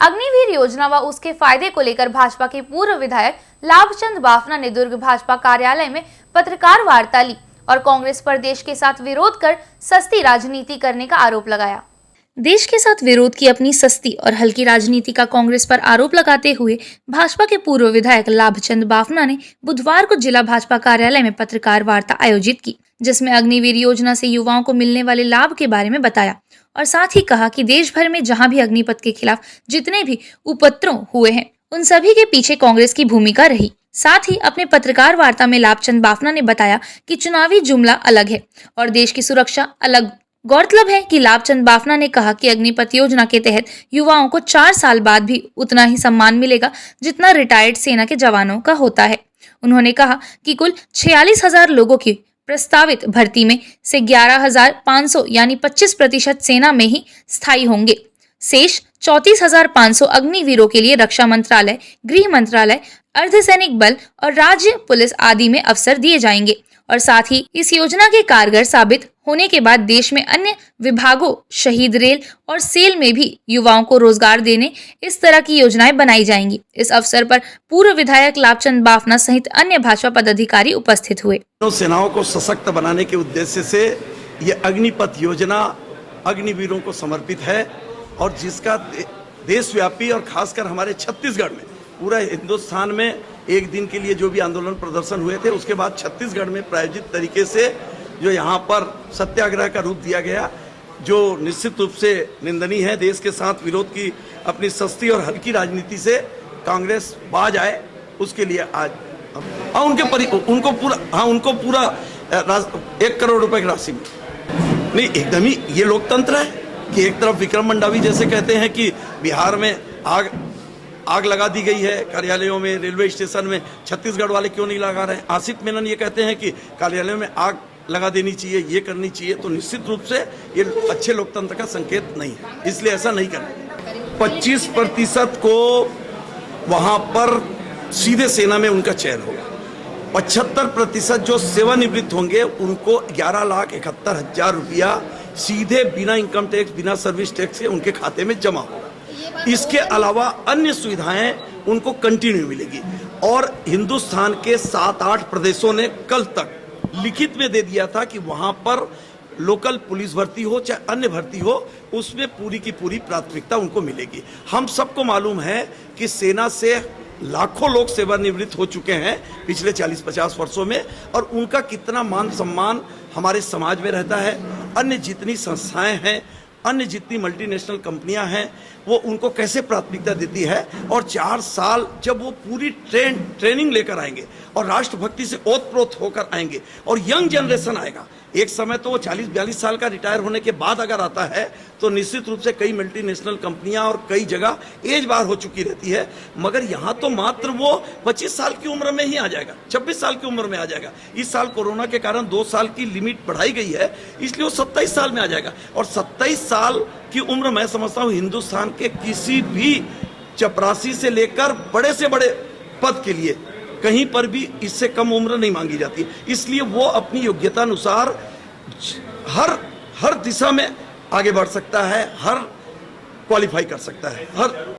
अग्निवीर योजना व उसके फायदे को लेकर भाजपा के पूर्व विधायक लाभचंद बाफना ने दुर्ग भाजपा कार्यालय में पत्रकार वार्ता ली और कांग्रेस पर देश के साथ विरोध कर सस्ती राजनीति करने का आरोप लगाया। देश के साथ विरोध की अपनी सस्ती और हल्की राजनीति का कांग्रेस पर आरोप लगाते हुए भाजपा के पूर्व विधायक लाभचंद बाफना ने बुधवार को जिला भाजपा कार्यालय में पत्रकार वार्ता आयोजित की, जिसमें अग्निवीर योजना से युवाओं को मिलने वाले लाभ के बारे में बताया और साथ ही कहा कि देश भर में जहां भी अग्निपथ के खिलाफ जितने भी उपद्रव हुए हैं उन सभी के पीछे कांग्रेस की भूमिका रही। साथ ही अपने पत्रकार वार्ता में लाभचंद बाफना ने बताया कि चुनावी जुमला अलग है और देश की सुरक्षा अलग। गौरतलब है कि लाभचंद बाफना ने कहा कि अग्निपथ योजना के तहत युवाओं को 4 साल बाद भी उतना ही सम्मान मिलेगा जितना रिटायर्ड सेना के जवानों का होता है। उन्होंने कहा कि कुल 46,000 लोगों की प्रस्तावित भर्ती में से 11,500 यानी 25% सेना में ही स्थायी होंगे। शेष 34,500 अग्निवीरों के लिए रक्षा मंत्रालय, गृह मंत्रालय, अर्धसैनिक बल और राज्य पुलिस आदि में अवसर दिए जाएंगे। और साथ ही इस योजना के कारगर साबित होने के बाद देश में अन्य विभागों, शहीद रेल और सेल में भी युवाओं को रोजगार देने इस तरह की योजनाएं बनाई जाएंगी। इस अवसर पर पूर्व विधायक लाभचंद बाफना सहित अन्य भाजपा पदाधिकारी उपस्थित हुए। सेनाओं को सशक्त बनाने के उद्देश्य से ये अग्निपथ योजना अग्निवीरों को समर्पित है और जिसका देशव्यापी और खासकर हमारे छत्तीसगढ़ में, पूरा हिंदुस्तान में एक दिन के लिए जो भी आंदोलन प्रदर्शन हुए थे उसके बाद छत्तीसगढ़ में प्रायोजित तरीके से जो यहाँ पर सत्याग्रह का रूप दिया गया, जो निश्चित रूप से निंदनीय है। देश के साथ विरोध की अपनी सस्ती और हल्की राजनीति से कांग्रेस बाज आए, उसके लिए आज उनको पूरा 1 करोड़ रुपए की राशि में नहीं, एकदम ही ये लोकतंत्र है कि एक तरफ विक्रम मंडावी जैसे कहते हैं कि बिहार में आग लगा दी गई है कार्यालयों में, रेलवे स्टेशन में, छत्तीसगढ़ वाले क्यों नहीं लगा रहे हैं। आसिफ मेनन ये कहते हैं कि कार्यालयों में आग लगा देनी चाहिए, ये करनी चाहिए। तो निश्चित रूप से ये अच्छे लोकतंत्र का संकेत नहीं है, इसलिए ऐसा नहीं करना। 25% को वहाँ पर सीधे सेना में उनका चयन होगा, 75% जो सेवानिवृत्त होंगे उनको 11,71,000 रुपया सीधे बिना इनकम टैक्स, बिना सर्विस टैक्स के उनके खाते में जमा होगा। इसके अलावा अन्य सुविधाएं उनको कंटिन्यू मिलेगी। और हिंदुस्तान के 7-8 प्रदेशों ने कल तक लिखित में दे दिया था कि वहां पर लोकल पुलिस भर्ती हो चाहे अन्य भर्ती हो, उसमें पूरी की पूरी प्राथमिकता उनको मिलेगी। हम सबको मालूम है कि सेना से लाखों लोग सेवानिवृत्त हो चुके हैं पिछले 40-50 वर्षों में, और उनका कितना मान सम्मान हमारे समाज में रहता है। अन्य जितनी संस्थाएं हैं, अन्य जितनी मल्टीनेशनल कंपनियां हैं, वो उनको कैसे प्राथमिकता देती है। और 4 साल जब वो पूरी ट्रेनिंग लेकर आएंगे और राष्ट्रभक्ति से ओतप्रोत होकर आएंगे और यंग जनरेशन आएगा, एक समय तो वो 40-42 साल का रिटायर होने के बाद अगर आता है तो निश्चित रूप से कई मल्टीनेशनल कंपनियां और कई जगह एज बार हो चुकी रहती है। मगर यहाँ तो मात्र वो 25 साल की उम्र में ही आ जाएगा, 26 साल की उम्र में आ जाएगा। इस साल कोरोना के कारण 2 साल की लिमिट बढ़ाई गई है, इसलिए वो 27 साल में आ जाएगा। और 27 साल की उम्र मैं समझता हूँ हिंदुस्तान के किसी भी चपरासी से लेकर बड़े से बड़े पद के लिए कहीं पर भी इससे कम उम्र नहीं मांगी जाती। इसलिए वो अपनी योग्यता अनुसार हर दिशा में आगे बढ़ सकता है, हर क्वालिफाई कर सकता है, हर